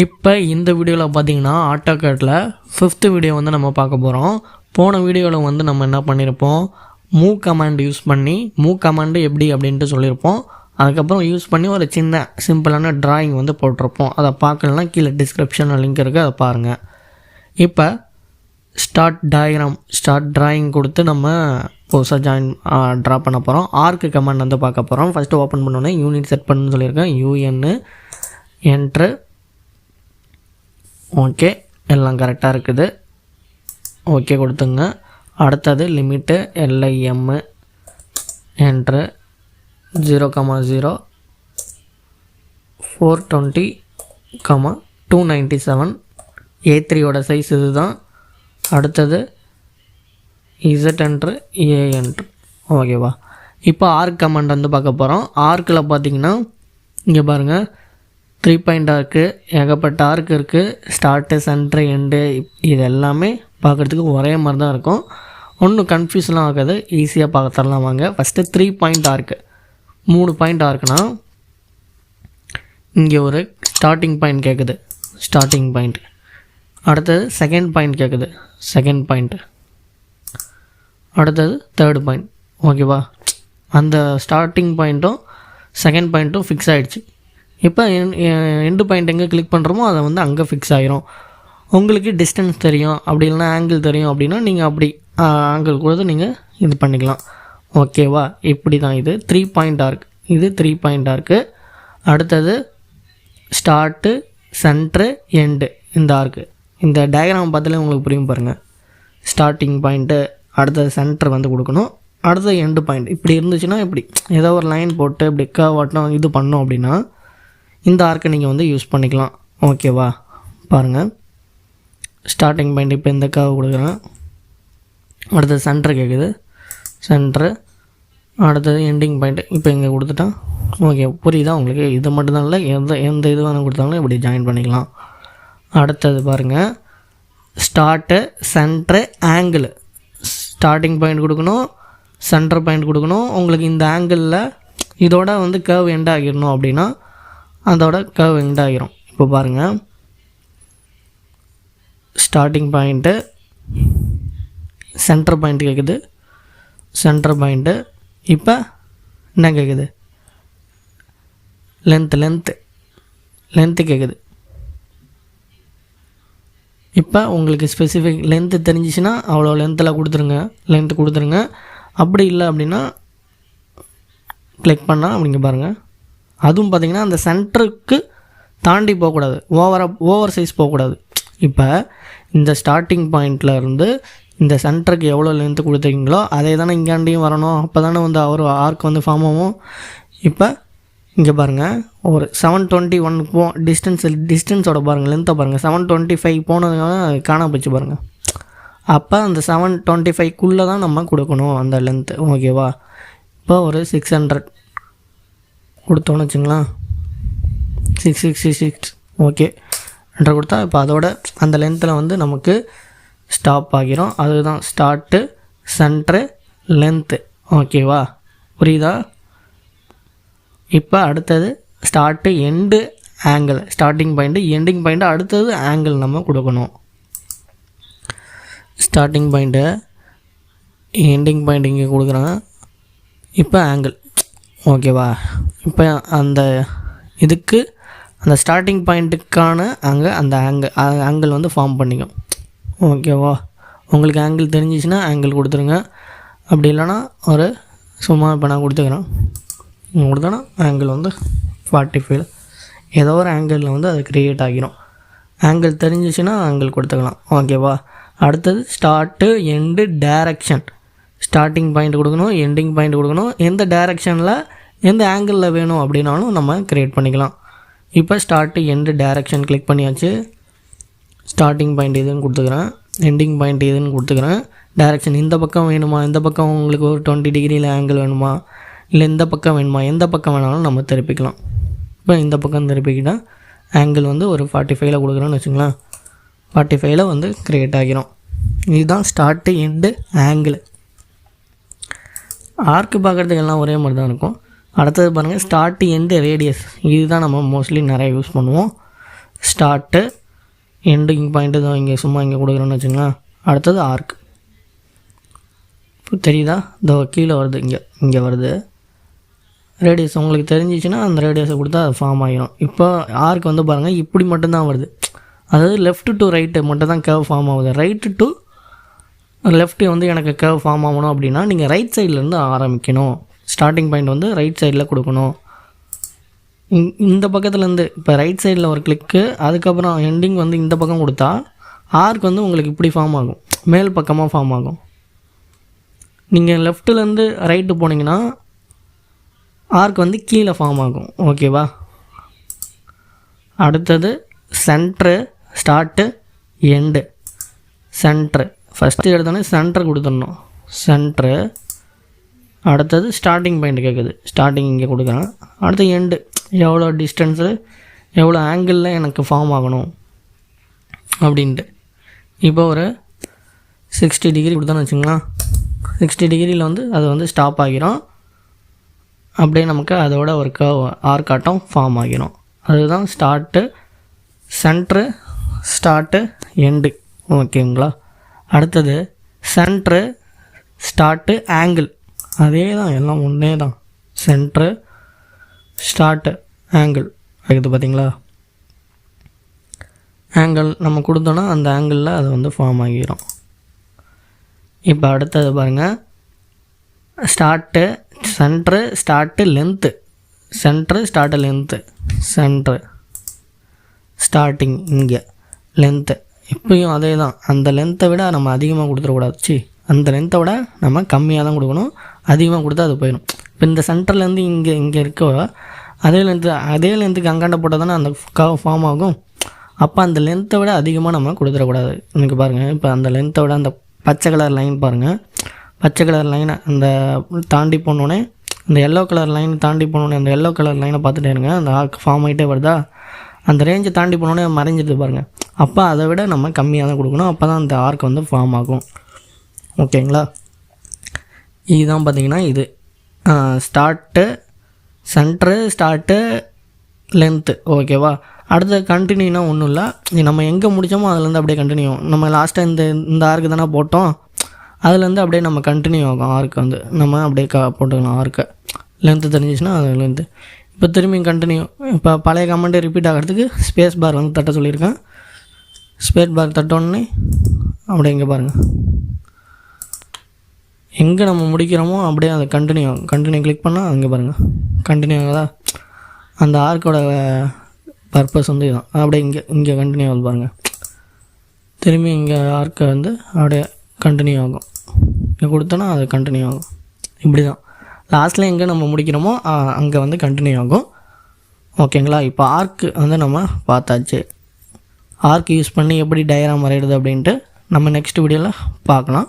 இப்போ இந்த வீடியோவில் பார்த்தீங்கன்னா ஆட்டோகேட்டில் 5th வீடியோ வந்து நம்ம பார்க்க போகிறோம். போன வீடியோவில் வந்து நம்ம என்ன பண்ணியிருப்போம், மூவ் கமாண்ட் யூஸ் பண்ணி மூவ் கமாண்டு எப்படி அப்படின்ட்டு சொல்லியிருப்போம். அதுக்கப்புறம் யூஸ் பண்ணி ஒரு சின்ன சிம்பிளான ட்ராயிங் வந்து போட்டிருப்போம். அதை பார்க்கலன்னா கீழே டிஸ்கிரிப்ஷனில் லிங்க் இருக்குது, அதை பாருங்கள். இப்போ ஸ்டார்ட் ட்ராயிங் கொடுத்து நம்ம புதுசாக ட்ரா பண்ண போகிறோம். ஆர்க்கு கமாண்ட் வந்து பார்க்க போகிறோம். ஃபஸ்ட்டு ஓப்பன் பண்ணோன்னே யூனிட் செட் பண்ணுன்னு சொல்லியிருக்கேன். யூஎன்னு என்ட்ரு. ஓகே, எல்லாம் கரெக்டாக இருக்குது. ஓகே கொடுத்துங்க. அடுத்தது limit LIM enter 0,0 420, 297 A3 size இது தான். அடுத்தது Z என்ட்ரு A என்ட்ரு. ஓகேவா, இப்போ ஆர்க் கமாண்ட் வந்து பார்க்க போகிறோம். ஆர்க்கில் பார்த்தீங்கன்னா இங்கே பாருங்கள் 3 பாயிண்ட் ஆர்க்கு, ஏகப்பட்ட ஆர்க் இருக்குது. ஸ்டார்ட்டு, சென்ட்ரு, எண்டு இது எல்லாமே பார்க்குறதுக்கு ஒரே மாதிரி தான் இருக்கும். ஒன்றும் கன்ஃபியூஸ்லாம் ஆகாது, ஈஸியாக பார்த்துடலாம் வாங்க. ஃபஸ்ட்டு 3 பாயிண்ட் ஆர்க்கு, 3 பாயிண்ட் ஆர்க்குனா இங்கே ஒரு ஸ்டார்டிங் பாயிண்ட் கேட்குது, ஸ்டார்டிங் பாயிண்ட். அடுத்தது செகண்ட் பாயிண்ட் கேட்குது, செகண்ட் பாயிண்ட். அடுத்தது தேர்ட் பாயிண்ட். ஓகேவா, அந்த ஸ்டார்டிங் பாயிண்ட்டும் செகண்ட் பாயிண்ட்டும் ஃபிக்ஸ் ஆகிடுச்சு. இப்போ எண்டு பாயிண்ட் எங்கே கிளிக் பண்ணுறோமோ அதை வந்து அங்கே ஃபிக்ஸ் ஆகிரும். உங்களுக்கு டிஸ்டன்ஸ் தெரியும், அப்படி இல்லைனா ஆங்கிள் தெரியும் அப்படின்னா நீங்கள் அப்படி ஆங்கிள் கொடுத்து நீங்கள் இது பண்ணிக்கலாம். ஓகேவா, இப்படி தான் இது 3 பாயிண்ட் ஆர்க். இது 3 பாயிண்ட் ஆர்க்கு. அடுத்தது ஸ்டார்ட்டு, சென்ட்ரு, எண்டு. இந்த ஆர்க்கு, இந்த டயக்ராம் பார்த்தாலே உங்களுக்கு புரியும் பாருங்கள். ஸ்டார்டிங் பாயிண்ட்டு, அடுத்தது சென்ட்ரு வந்து கொடுக்கணும், அடுத்தது எண்டு பாயிண்ட். இப்படி இருந்துச்சுன்னா இப்படி ஏதோ ஒரு லைன் போட்டு இப்படி கர்வாட்டம் இது பண்ணோம் அப்படின்னா இந்த ஆர்க்கை நீங்கள் வந்து யூஸ் பண்ணிக்கலாம். ஓகேவா, பாருங்கள். ஸ்டார்டிங் பாயிண்ட் இப்போ இந்த கர்வ் கொடுக்குறேன். அடுத்தது சென்ட்ரு கேட்குது, சென்ட்ரு. அடுத்தது எண்டிங் பாயிண்ட் இப்போ இங்கே கொடுத்துட்டேன். ஓகே, புரியுதா உங்களுக்கு? இது மட்டும்தான் இல்லை, எந்த இது வேணும் கொடுத்தாலும் இப்படி ஜாயின் பண்ணிக்கலாம். அடுத்தது பாருங்கள், start, centre, angle. Starting point கொடுக்கணும், சென்டர் பாயிண்ட் கொடுக்கணும். உங்களுக்கு இந்த ஆங்கிளில் இதோட வந்து கர்வ் எண்ட் ஆகிடணும் அப்படின்னா அதோட கர்வ் எண்ட் ஆகிரும். இப்போ பாருங்கள், ஸ்டார்டிங் பாயிண்ட்டு, சென்டர் பாயிண்ட் கேட்குது, சென்டர் பாயிண்ட்டு. இப்போ என்ன கேட்குது, லென்த்து கேட்குது. இப்போ உங்களுக்கு ஸ்பெசிஃபிக் லென்த்து தெரிஞ்சிச்சுன்னா அவ்வளோ லென்த்து கொடுத்துருங்க. அப்படி இல்லை அப்படின்னா கிளிக் பண்ணால் அப்படிங்க பாருங்கள். அதுவும் பார்த்திங்கன்னா அந்த சென்டருக்கு தாண்டி போகக்கூடாது, ஓவர் சைஸ் போகக்கூடாது. இப்போ இந்த ஸ்டார்டிங் பாயிண்டில் இருந்து இந்த சென்டருக்கு எவ்வளோ லென்த்து கொடுத்துருக்கீங்களோ அதே தானே இங்காண்டியும் வரணும். அப்போ தானே வந்து அவர் ஆர்க் வந்து ஃபார்ம் ஆகும். இப்போ இங்கே பாருங்கள், ஒரு 721 டிஸ்டன்ஸோட பாருங்கள், லென்த்தை பாருங்கள். 725 போனதுனால காணாம போச்சு பாருங்கள். அப்போ அந்த 725க்குள்ளே தான் நம்ம கொடுக்கணும் அந்த லென்த்து. ஓகேவா, இப்போ ஒரு 600 கொடுத்தோன்னு வச்சுங்களேன். 666. ஓகே, 100 கொடுத்தா இப்போ அதோட அந்த லென்த்தில் வந்து நமக்கு ஸ்டாப் ஆகிரும். அதுதான் ஸ்டார்ட்டு, சென்ட்ரு, லென்த்து. ஓகேவா, புரியுதா? இப்போ அடுத்தது start, end, angle. Starting point, ending point, அடுத்தது ஆங்கிள் நம்ம கொடுக்கணும். ஸ்டார்டிங் பாயிண்ட்டு, எண்டிங் பாயிண்ட் இங்கே கொடுக்குறேன். இப்போ ஆங்கிள். ஓகேவா, இப்போ அந்த இதுக்கு அந்த ஸ்டார்டிங் பாயிண்ட்டுக்கான அங்கே அந்த ஆங்கிள் வந்து ஃபார்ம் பண்ணிக்கும். ஓகேவா, உங்களுக்கு ஆங்கிள் தெரிஞ்சிச்சுன்னா ஆங்கிள் கொடுத்துருங்க. அப்படி இல்லைனா ஒரு சும்மா இப்போ நான் கொடுத்தோன்னா ஆங்கிள் வந்து 45 ஏதோ ஒரு ஆங்கிளில் வந்து அது க்ரியேட் ஆகிரும். ஆங்கிள் தெரிஞ்சிச்சுன்னா ஆங்கிள் கொடுத்துக்கலாம். ஓகேவா, அடுத்தது start, end, direction. Starting point கொடுக்கணும், எண்டிங் பாயிண்ட் கொடுக்கணும். எந்த டைரக்ஷனில் எந்த ஆங்கிளில் வேணும் அப்படின்னாலும் நம்ம க்ரியேட் பண்ணிக்கலாம். இப்போ ஸ்டார்ட்டு, எண்டு, டைரக்ஷன் கிளிக் பண்ணியாச்சு. ஸ்டார்டிங் பாயிண்ட் இதுன்னு கொடுத்துக்கிறேன், எண்டிங் பாயிண்ட் இதுன்னு கொடுத்துக்கிறேன். டைரக்ஷன் இந்த பக்கம் வேணுமா, இந்த பக்கம் உங்களுக்கு ஒரு 20 டிகிரியில் ஆங்கிள் வேணுமா, இல்லை இந்த பக்கம் வேணுமா, எந்த பக்கம் வேணாலும் நம்ம திருப்பிக்கலாம். இப்போ இந்த பக்கம் திருப்பிக்கிட்டால் ஆங்கிள் வந்து ஒரு 45 கொடுக்குறோன்னு வச்சுங்களேன். 45 வந்து க்ரியேட் ஆகிரும். இதுதான் ஸ்டார்ட்டு, எண்டு, ஆங்கிள். ஆர்க்கு பார்க்குறதுக்கு எல்லாம் ஒரே மாதிரி தான் இருக்கும். அடுத்தது பாருங்கள் ஸ்டார்ட் எண்டு ரேடியஸ். இதுதான் நம்ம மோஸ்ட்லி நிறைய யூஸ் பண்ணுவோம். ஸ்டார்ட்டு எண்டிங் பாயிண்ட்டு தான் இங்கே சும்மா இங்கே கொடுக்குறோன்னு வச்சுங்களேன். அடுத்தது ஆர்க். இப்போ தெரியுதா, இதோ கீழே வருது, இங்கே வருது ரேடியஸ். உங்களுக்கு தெரிஞ்சிச்சுன்னா அந்த ரேடியஸை கொடுத்தா அது ஃபார்ம் ஆகிடும். இப்போ ஆர்க் வந்து பாருங்கள் இப்படி மட்டும்தான் வருது. அதாவது லெஃப்ட் டு ரைட்டு மட்டும் தான் கர்வ் ஃபார்ம் ஆகுது. ரைட்டு டு லெஃப்ட்டு வந்து எனக்கு கர்வ் ஃபார்ம் ஆகணும் அப்படின்னா நீங்கள் ரைட் சைட்லேருந்து ஆரம்பிக்கணும். ஸ்டார்டிங் பாயிண்ட் வந்து ரைட் சைடில் கொடுக்கணும். இந்த பக்கத்துலேருந்து இப்போ ரைட் சைடில் ஒரு கிளிக்கு, அதுக்கப்புறம் எண்டிங் வந்து இந்த பக்கம் கொடுத்தா ஆர்க் வந்து உங்களுக்கு இப்படி ஃபார்ம் ஆகும், மேல் பக்கமாக ஃபார்ம் ஆகும். நீங்கள் லெஃப்ட்டுலேருந்து ரைட்டு போனீங்கன்னா ஆர்க் வந்து கீழே ஃபார்ம் ஆகும். ஓகேவா. அடுத்தது centre, start, end. Centre first எடுத்தோன்னே சென்ட்ரு கொடுத்துடணும். சென்ட்ரு. அடுத்தது ஸ்டார்டிங் பாயிண்ட் கேட்குது, ஸ்டார்டிங் இங்கே கொடுக்குறேன். அடுத்து எண்டு, எவ்வளோ டிஸ்டன்ஸு எவ்வளோ ஆங்கிளில் எனக்கு ஃபார்ம் ஆகணும் அப்படின்ட்டு. இப்போ ஒரு 60 டிகிரி கொடுத்தோன்னு வச்சுங்களேன். 60 டிகிரியில் வந்து அது வந்து ஸ்டாப் ஆகிரும். அப்படியே நமக்கு அதோட ஒரு கர்வ் ஆர்க்காட்டம் ஃபார்ம் ஆகிரும். அதுதான் ஸ்டார்ட்டு, சென்ட்ரு, ஸ்டார்ட்டு, எண்டு. ஓகேங்களா. அடுத்தது சென்ட்ரு, ஸ்டார்ட்டு, ஆங்கிள். அதே தான், எல்லாம் ஒன்றே தான். சென்ட்ரு, ஸ்டார்ட்டு, ஆங்கிள் ஆகுது பார்த்தீங்களா. ஆங்கிள் நம்ம கொடுத்தோன்னா அந்த ஆங்கிளில் அது வந்து ஃபார்ம் ஆகிரும். இப்போ அடுத்தது பாருங்கள் start, centre, start, length. Centre, start, length. Centre, starting இங்கே, லென்த்து. இப்போயும் அதே தான். அந்த லென்த்தை விட நம்ம அதிகமாக கொடுத்துடக்கூடாது. அந்த லென்த்தை விட நம்ம கம்மியாக தான் கொடுக்கணும். அதிகமாக கொடுத்தா அது போயிடும். இப்போ இந்த சென்டர்லேருந்து இங்கே இருக்கோ அதே லென்த்துக்கு அங்காண்ட போட்டால் தானே அந்த கர்வ் ஃபார்ம் ஆகும். அப்போ அந்த லென்த்தை விட அதிகமாக நம்ம கொடுத்துடக்கூடாது. எனக்கு பாருங்கள், இப்போ அந்த லென்த்தை விட அந்த பச்சை கலர் லைன் பாருங்கள். பச்சை கலர் லைனை அந்த தாண்டி போனோடனே, அந்த எல்லோ கலர் லைன் தாண்டி போனோடனே அந்த எல்லோ கலர் லைனை பார்த்துட்டே இருங்க. அந்த ஆர்க் ஃபார்ம் ஆகிட்டே வருதா, அந்த ரேஞ்சை தாண்டி போனோடனே மறைஞ்சிடுது பாருங்கள். அப்போ அதை விட நம்ம கம்மியாக தான் கொடுக்கணும். அப்போ தான் அந்த ஆர்க் வந்து ஃபார்ம் ஆகும். ஓகேங்களா. இதுதான் பார்த்திங்கன்னா இது ஸ்டார்ட்டு, சென்ட்ரு, ஸ்டார்ட்டு, லென்த்து. ஓகேவா. அடுத்த கண்டினியூனா ஒன்றும் இல்லை, நம்ம எங்கே முடித்தோமோ அதுலேருந்து அப்படியே கண்டினியூ. நம்ம லாஸ்ட்டாக இந்த ஆர்க்கு தானே போட்டோம், அதுலேருந்து அப்படியே நம்ம கண்டினியூ ஆகும். ஆர்க்கு வந்து நம்ம அப்படியே போட்டுக்கலாம். ஆர்க்கை லென்த்து தெரிஞ்சிச்சுன்னா அது லென்த்து. இப்போ திரும்பி கண்டினியூ. இப்போ பழைய கமெண்ட்டே ரிப்பீட் ஆகிறதுக்கு ஸ்பேஸ் பார் வந்து தட்ட சொல்லியிருக்கேன். ஸ்பேஸ் பார் தட்டோடனே அப்படியே இங்கே பாருங்கள், எங்கே நம்ம முடிக்கிறோமோ அப்படியே அதை கண்டினியூ ஆகும். கண்டினியூ கிளிக் பண்ணால் அங்கே பாருங்கள் கண்டினியூ ஆகுதா. அந்த ஆர்க்கோட பர்பஸ் வந்து இதுதான். அப்படியே இங்கே கண்டினியூ ஆகுது பாருங்கள். திரும்பி இங்கே ஆர்க்கை வந்து அப்படியே கண்டினியூ ஆகும். இங்கே கொடுத்தோன்னா அது கண்டினியூ ஆகும். இப்படி தான் லாஸ்ட்டில் எங்கே நம்ம முடிக்கிறோமோ அங்கே வந்து கண்டினியூ ஆகும். ஓகேங்களா. இப்போ ஆர்க்கு வந்து நம்ம பார்த்தாச்சு. ஆர்க் யூஸ் பண்ணி எப்படி டயக்ராம் வரைகிறது அப்படின்ட்டு நம்ம நெக்ஸ்ட் வீடியோவில் பார்க்கலாம்.